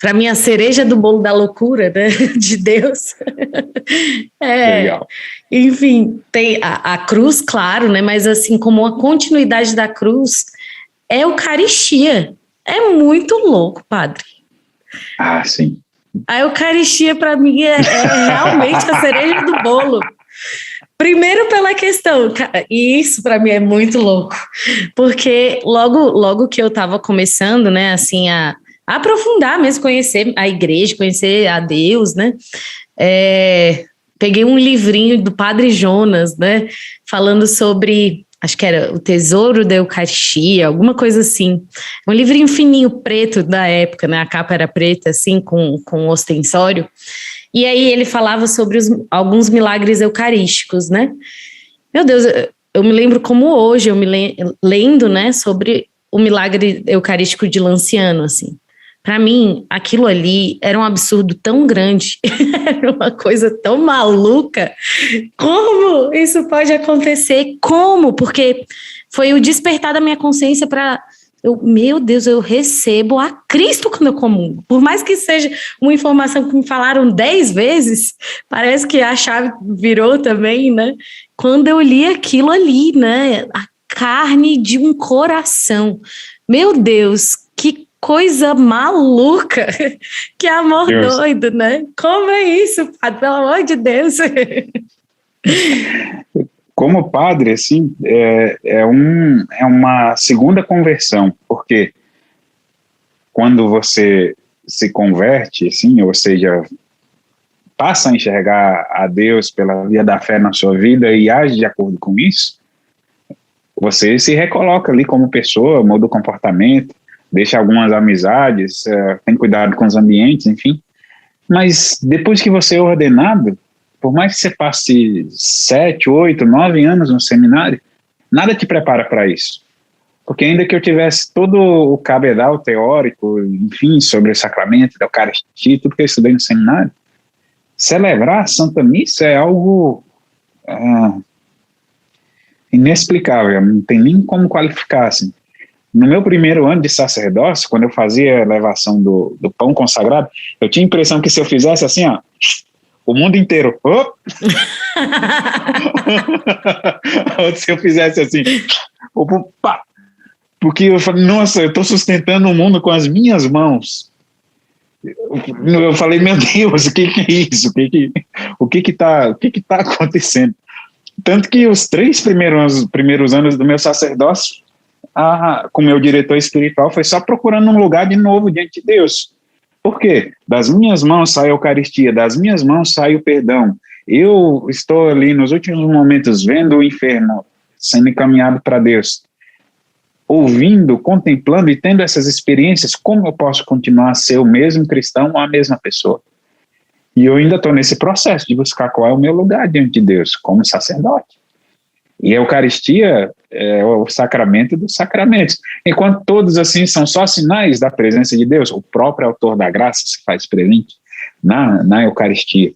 para mim, a cereja do bolo da loucura, né, de Deus. Legal. Enfim, tem a cruz, claro, né, mas assim, como a continuidade da cruz é a Eucaristia. É muito louco, padre. Ah, sim. A Eucaristia, para mim, é realmente a cereja do bolo. Primeiro pela questão, e isso para mim é muito louco, porque logo que eu estava começando, né, assim, a aprofundar mesmo, conhecer a igreja, conhecer a Deus, né, peguei um livrinho do Padre Jonas, né, falando sobre, acho que era o Tesouro da Eucaristia, alguma coisa assim, um livrinho fininho, preto da época, né, a capa era preta, assim, com ostensório. E aí ele falava sobre alguns milagres eucarísticos, né? Meu Deus, eu me lembro como hoje, eu me lendo, né, sobre o milagre eucarístico de Lanciano, assim. Para mim, aquilo ali era um absurdo tão grande, era uma coisa tão maluca. Como isso pode acontecer? Como? Porque foi o despertar da minha consciência para... meu Deus, eu recebo a Cristo quando eu comungo. Por mais que seja uma informação que me falaram 10 vezes, parece que a chave virou também, né? Quando eu li aquilo ali, né? A carne de um coração. Meu Deus, que coisa maluca! Que amor Deus. doido, né? Como é isso, padre? Pelo amor de Deus! Como padre, assim, é uma segunda conversão, porque quando você se converte, assim, ou seja, passa a enxergar a Deus pela via da fé na sua vida e age de acordo com isso, você se recoloca ali como pessoa, muda o comportamento, deixa algumas amizades, tem cuidado com os ambientes, enfim. Mas depois que você é ordenado, por mais que você passe 7, 8, 9 anos no seminário, nada te prepara para isso. Porque ainda que eu tivesse todo o cabedal teórico, enfim, sobre o sacramento da Eucaristia, tudo que eu estudei no seminário, celebrar a Santa Missa é algo inexplicável, não tem nem como qualificar, assim. No meu primeiro ano de sacerdócio, quando eu fazia a elevação do pão consagrado, eu tinha a impressão que se eu fizesse assim, ó, o mundo inteiro, ou se eu fizesse assim, opa, porque eu falei, nossa, eu estou sustentando o mundo com as minhas mãos. Eu falei, meu Deus, o que é isso? O que está acontecendo? Tanto que os 3 primeiros anos do meu sacerdócio, com meu diretor espiritual, foi só procurando um lugar de novo diante de Deus. Por quê? Das minhas mãos sai a Eucaristia, das minhas mãos sai o perdão. Eu estou ali nos últimos momentos vendo o inferno sendo encaminhado para Deus, ouvindo, contemplando e tendo essas experiências. Como eu posso continuar a ser o mesmo cristão ou a mesma pessoa? E eu ainda estou nesse processo de buscar qual é o meu lugar diante de Deus, como sacerdote. E a Eucaristia é o sacramento dos sacramentos. Enquanto todos, assim, são só sinais da presença de Deus, o próprio autor da graça se faz presente na Eucaristia.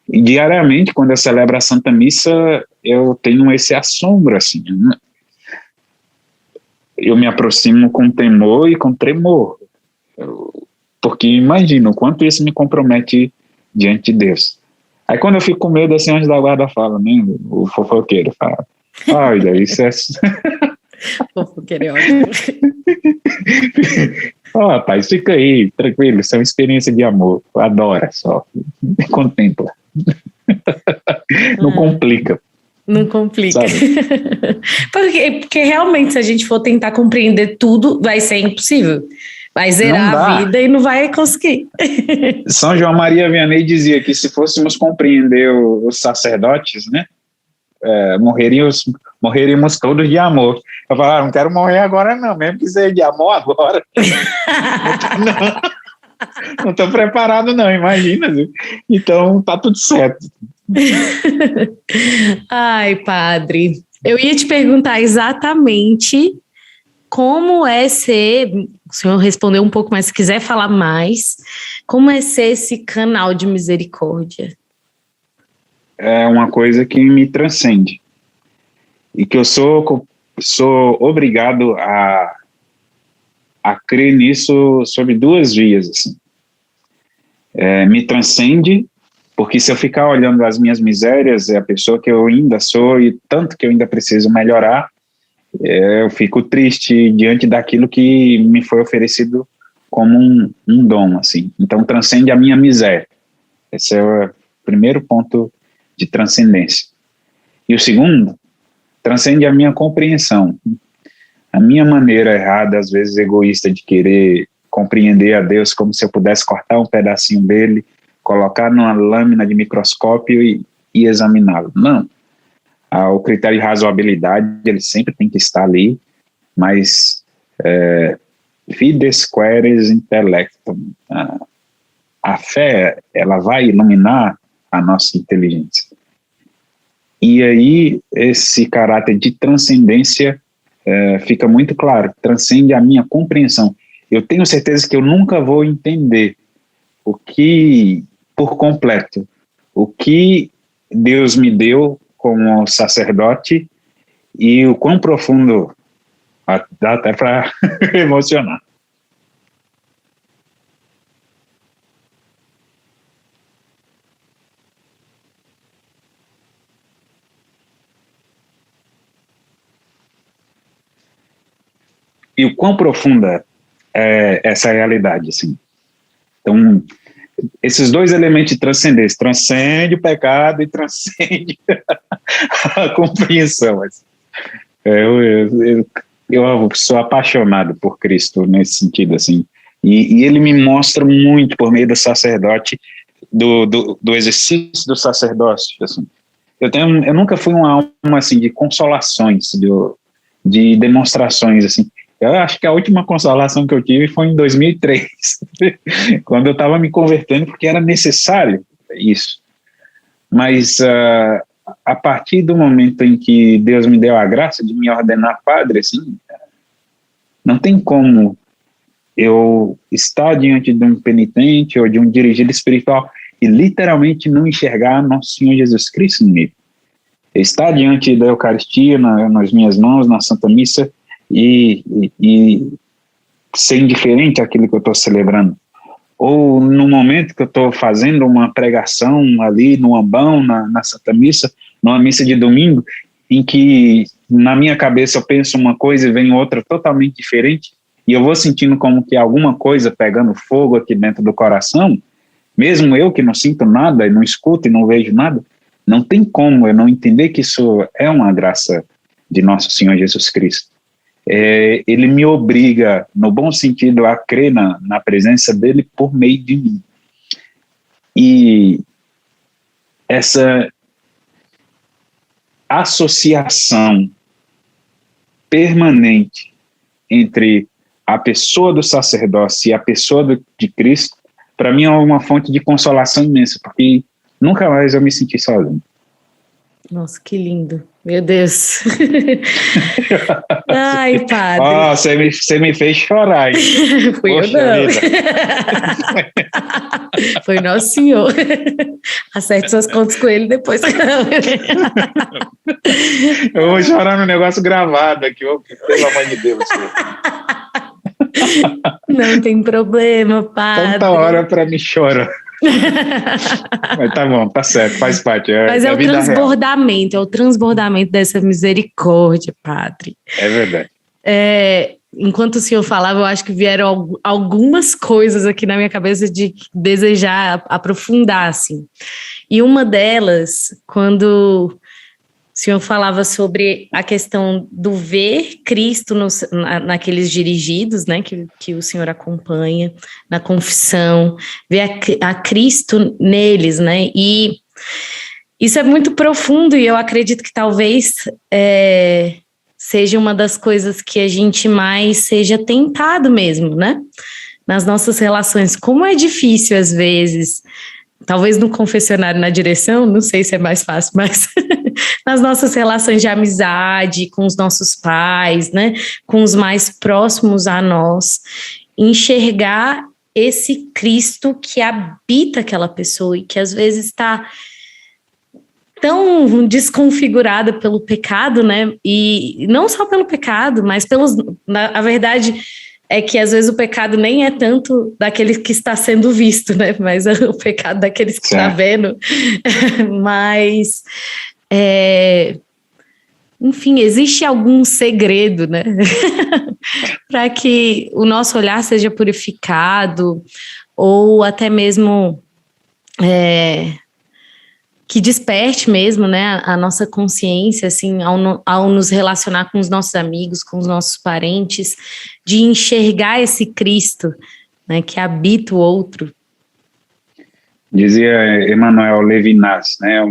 E diariamente, quando eu celebro a Santa Missa, eu tenho esse assombro, assim. Eu me aproximo com temor e com tremor. Porque imagino o quanto isso me compromete diante de Deus. Aí quando eu fico com medo, assim, o anjo da guarda fala, né? O fofoqueiro fala, olha, isso é... Fofoqueiro é ótimo. Rapaz, fica aí, tranquilo, isso é uma experiência de amor, adora só, contempla. Não complica. Não complica. Porque realmente, se a gente for tentar compreender tudo, vai ser impossível. Vai zerar a vida e não vai conseguir. São João Maria Vianney dizia que se fôssemos compreender os sacerdotes, né, morreríamos todos de amor. Eu falava, não quero morrer agora não, mesmo que seja de amor agora. Não estou preparado não, imagina. Então tá tudo certo. Ai, padre, eu ia te perguntar exatamente como é ser, o senhor respondeu um pouco, mas se quiser falar mais, como é ser esse canal de misericórdia? É uma coisa que me transcende e que eu sou obrigado a crer nisso sobre 2 vias, assim. me transcende, porque se eu ficar olhando as minhas misérias, é a pessoa que eu ainda sou e tanto que eu ainda preciso melhorar, eu fico triste diante daquilo que me foi oferecido como um dom, assim. Então, transcende a minha miséria. Esse é o primeiro ponto de transcendência. E o segundo, transcende a minha compreensão. A minha maneira errada, às vezes egoísta, de querer compreender a Deus como se eu pudesse cortar um pedacinho dele, colocar numa lâmina de microscópio e examiná-lo. Não. O critério de razoabilidade, ele sempre tem que estar ali, mas fides queres intellectum. A fé, ela vai iluminar a nossa inteligência. E aí, esse caráter de transcendência fica muito claro, transcende a minha compreensão. Eu tenho certeza que eu nunca vou entender por completo, o que Deus me deu como sacerdote e o quão profundo, dá até para emocionar. E o quão profunda é essa realidade, assim. Então, esses dois elementos de transcendência, transcende o pecado e transcende a compreensão. Assim. Eu sou apaixonado por Cristo nesse sentido, assim. E ele me mostra muito por meio do sacerdote, do exercício do sacerdócio, assim. Eu nunca fui uma alma, assim, de consolações, de demonstrações, assim. Eu acho que a última consolação que eu tive foi em 2003, quando eu estava me convertendo, porque era necessário isso. Mas a partir do momento em que Deus me deu a graça de me ordenar padre, assim, não tem como eu estar diante de um penitente ou de um dirigido espiritual e literalmente não enxergar nosso Senhor Jesus Cristo nele. Estar diante da Eucaristia, nas minhas mãos, na Santa Missa, e ser indiferente àquilo que eu estou celebrando. Ou no momento que eu estou fazendo uma pregação ali no ambão, na Santa Missa, numa missa de domingo, em que na minha cabeça eu penso uma coisa e vem outra totalmente diferente, e eu vou sentindo como que alguma coisa pegando fogo aqui dentro do coração, mesmo eu que não sinto nada, e não escuto e não vejo nada, não tem como eu não entender que isso é uma graça de nosso Senhor Jesus Cristo. Ele me obriga, no bom sentido, a crer na presença dele por meio de mim. E essa associação permanente entre a pessoa do sacerdócio e a pessoa de Cristo, para mim é uma fonte de consolação imensa, porque nunca mais eu me senti sozinho. Nossa, que lindo. Meu Deus. Ai, padre. Você me fez chorar. Hein? Fui eu não. Foi Nosso Senhor. Acerte suas contas com ele depois. Eu vou chorar no negócio gravado aqui, pelo amor de Deus. Não tem problema, padre. Tanta hora para me chorar. Mas tá bom, tá certo, faz parte. Mas é o transbordamento, real. É o transbordamento dessa misericórdia, padre. É verdade. Enquanto o senhor falava, eu acho que vieram algumas coisas aqui na minha cabeça de desejar aprofundar, assim. E uma delas, quando o senhor falava sobre a questão do ver Cristo naqueles dirigidos, né, que o senhor acompanha, na confissão, ver a Cristo neles, né, e isso é muito profundo e eu acredito que talvez seja uma das coisas que a gente mais seja tentado mesmo, né, nas nossas relações. Como é difícil às vezes, talvez no confessionário, na direção, não sei se é mais fácil, mas nas nossas relações de amizade, com os nossos pais, né, com os mais próximos a nós, enxergar esse Cristo que habita aquela pessoa e que às vezes está tão desconfigurada pelo pecado, né, e não só pelo pecado, mas na verdade, é que às vezes o pecado nem é tanto daquele que está sendo visto, né? Mas é o pecado daqueles que está vendo. Mas, enfim, existe algum segredo, né? Para que o nosso olhar seja purificado, ou até mesmo que desperte mesmo, né, a nossa consciência, assim, ao nos relacionar com os nossos amigos, com os nossos parentes, de enxergar esse Cristo, né, que habita o outro. Dizia Emmanuel Levinas, né,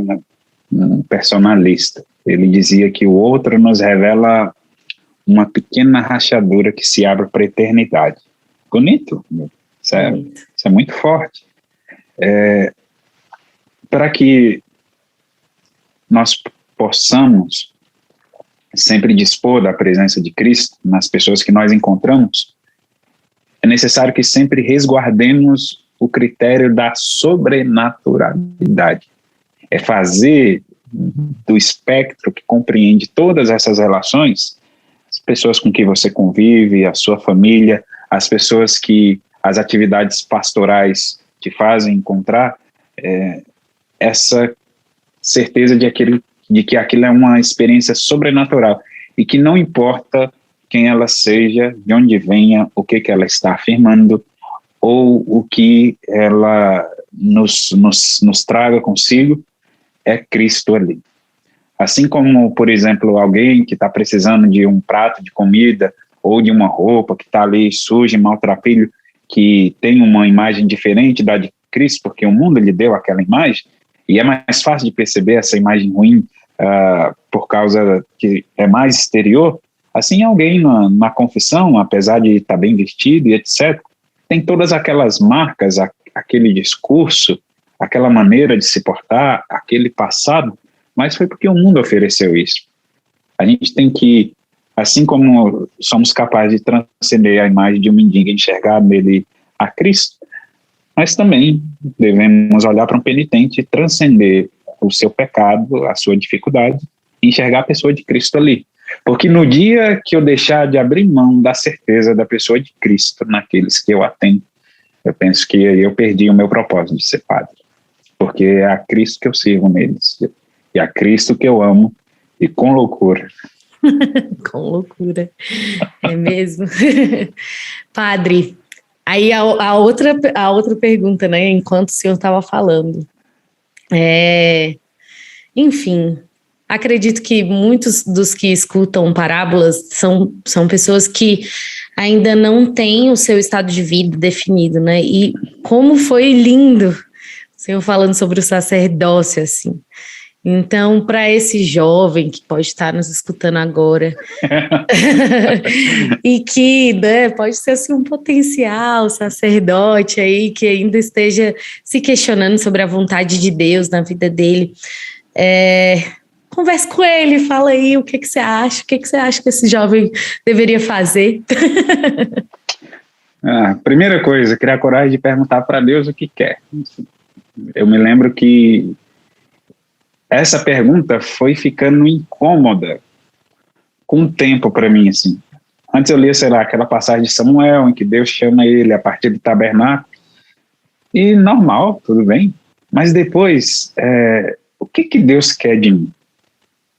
um personalista, ele dizia que o outro nos revela uma pequena rachadura que se abre para a eternidade. Bonito, isso é muito forte. Para que nós possamos sempre dispor da presença de Cristo nas pessoas que nós encontramos, é necessário que sempre resguardemos o critério da sobrenaturalidade. É fazer do espectro que compreende todas essas relações, as pessoas com quem você convive, a sua família, as pessoas que as atividades pastorais te fazem encontrar, essa certeza de que aquilo é uma experiência sobrenatural e que não importa quem ela seja, de onde venha, o que ela está afirmando ou o que ela nos traga consigo, é Cristo ali. Assim como, por exemplo, alguém que está precisando de um prato de comida ou de uma roupa que está ali suja e maltrapilho, que tem uma imagem diferente da de Cristo, porque o mundo lhe deu aquela imagem, e é mais fácil de perceber essa imagem ruim por causa que é mais exterior. Assim, alguém na confissão, apesar de estar bem vestido e etc., tem todas aquelas marcas, aquele discurso, aquela maneira de se portar, aquele passado, mas foi porque o mundo ofereceu isso. A gente tem que, assim como somos capazes de transcender a imagem de um mendigo e enxergar nele a Cristo, mas também devemos olhar para um penitente e transcender o seu pecado, a sua dificuldade, e enxergar a pessoa de Cristo ali. Porque no dia que eu deixar de abrir mão da certeza da pessoa de Cristo naqueles que eu atendo, eu penso que eu perdi o meu propósito de ser padre. Porque é a Cristo que eu sirvo neles, e a Cristo que eu amo, e com loucura. Com loucura, é mesmo. Padre, aí a outra pergunta, né, enquanto o senhor estava falando, enfim, acredito que muitos dos que escutam parábolas são pessoas que ainda não têm o seu estado de vida definido, né, e como foi lindo o senhor falando sobre o sacerdócio, assim. Então, para esse jovem que pode estar nos escutando agora e que, né, pode ser assim, um potencial sacerdote aí que ainda esteja se questionando sobre a vontade de Deus na vida dele, converse com ele, fala aí o que você acha, o que você acha que esse jovem deveria fazer? Primeira coisa, criar coragem de perguntar para Deus o que quer. Eu me lembro que essa pergunta foi ficando incômoda com o tempo para mim, assim. Antes eu lia, sei lá, aquela passagem de Samuel, em que Deus chama ele a partir do tabernáculo, e normal, tudo bem. Mas depois, o que Deus quer de mim?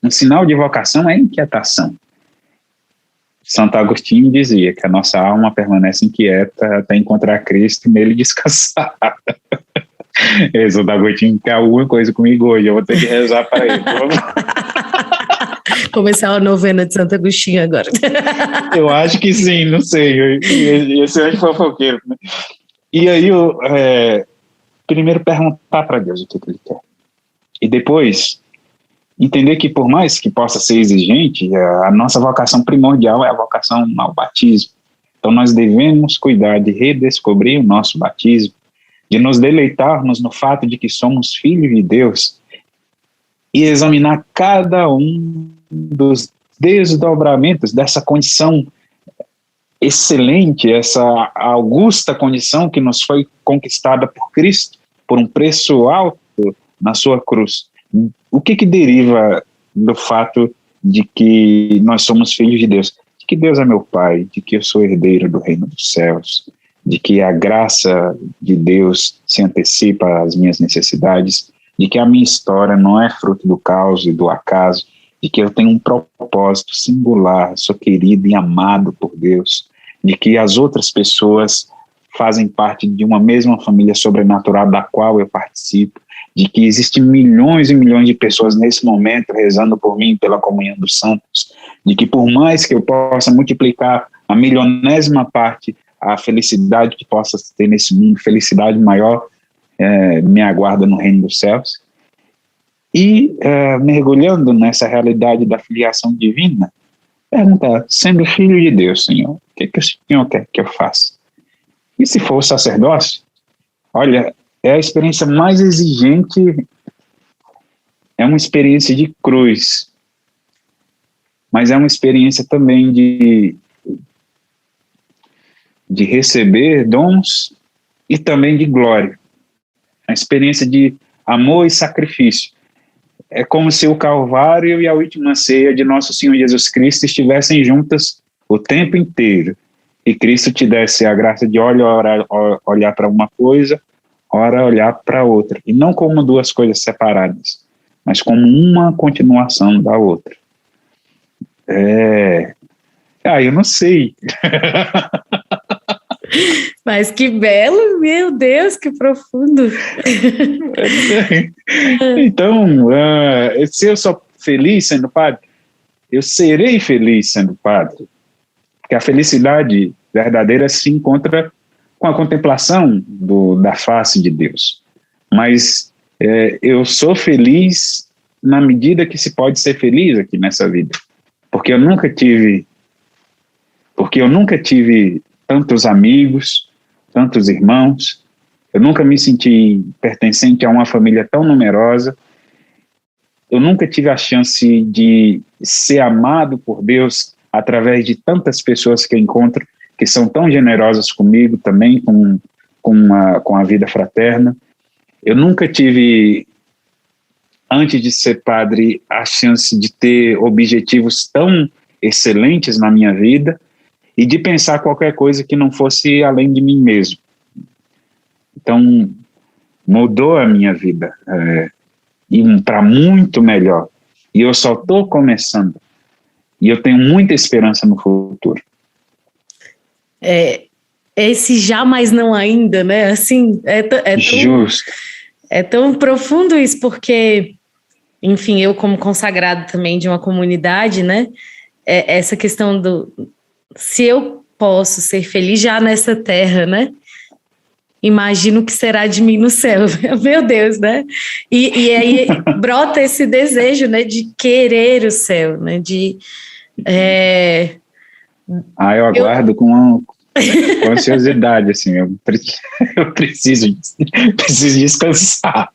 Um sinal de vocação é inquietação. Santo Agostinho dizia que a nossa alma permanece inquieta até encontrar Cristo e nele descansar. Santo Agostinho quer alguma coisa comigo hoje, eu vou ter que rezar para ele. Começar a novena de Santo Agostinho agora. Eu acho que sim, não sei. Esse é fofoqueiro. Né? E aí, primeiro perguntar para Deus o que ele quer. E depois, entender que por mais que possa ser exigente, a nossa vocação primordial é a vocação ao batismo. Então nós devemos cuidar de redescobrir o nosso batismo, de nos deleitarmos no fato de que somos filhos de Deus e examinar cada um dos desdobramentos dessa condição excelente, essa augusta condição que nos foi conquistada por Cristo, por um preço alto na sua cruz. O que deriva do fato de que nós somos filhos de Deus? De que Deus é meu Pai, de que eu sou herdeiro do reino dos céus, de que a graça de Deus se antecipa às minhas necessidades, de que a minha história não é fruto do caos e do acaso, de que eu tenho um propósito singular, sou querido e amado por Deus, de que as outras pessoas fazem parte de uma mesma família sobrenatural da qual eu participo, de que existem milhões e milhões de pessoas nesse momento rezando por mim pela comunhão dos santos, de que por mais que eu possa multiplicar a milionésima parte a felicidade que possa ter nesse mundo, felicidade maior me aguarda no reino dos céus. E mergulhando nessa realidade da filiação divina, perguntar, sendo filho de Deus, Senhor, o que o Senhor quer que eu faça? E se for o sacerdócio, olha, é a experiência mais exigente, é uma experiência de cruz, mas é uma experiência também de receber dons e também de glória. A experiência de amor e sacrifício. É como se o Calvário e a última ceia de nosso Senhor Jesus Cristo estivessem juntas o tempo inteiro. E Cristo te desse a graça de olhar para uma coisa, ora olhar para outra. E não como duas coisas separadas, mas como uma continuação da outra. Eu não sei. Mas que belo, meu Deus, que profundo. Então, se eu sou feliz sendo padre, eu serei feliz sendo padre. Porque a felicidade verdadeira se encontra com a contemplação da face de Deus. Mas eu sou feliz na medida que se pode ser feliz aqui nessa vida. Porque eu nunca tive tantos amigos, tantos irmãos, eu nunca me senti pertencente a uma família tão numerosa, eu nunca tive a chance de ser amado por Deus através de tantas pessoas que eu encontro, que são tão generosas comigo também, com a vida fraterna. Eu nunca tive, antes de ser padre, a chance de ter objetivos tão excelentes na minha vida, e de pensar qualquer coisa que não fosse além de mim mesmo. Então, mudou a minha vida, e para muito melhor. E eu só estou começando. E eu tenho muita esperança no futuro. Esse já, mas não ainda, né? Assim, Justo. É tão profundo isso, porque, enfim, eu como consagrado também de uma comunidade, né? Essa questão se eu posso ser feliz já nessa terra, né? Imagino o que será de mim no céu. Meu Deus, né? E aí brota esse desejo, né? De querer o céu, né? Eu aguardo com ansiosidade, assim. Eu preciso descansar.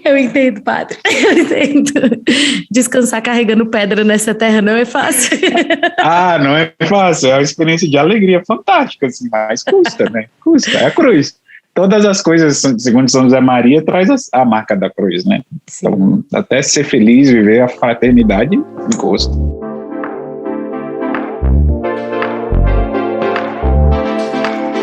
Eu entendo, padre. Eu entendo. Descansar carregando pedra nessa terra não é fácil. Não é fácil. É uma experiência de alegria fantástica, assim, mas custa, né? Custa. É a cruz. Todas as coisas, segundo São José Maria, traz a marca da cruz, né? Então, até ser feliz, viver a fraternidade, gosto.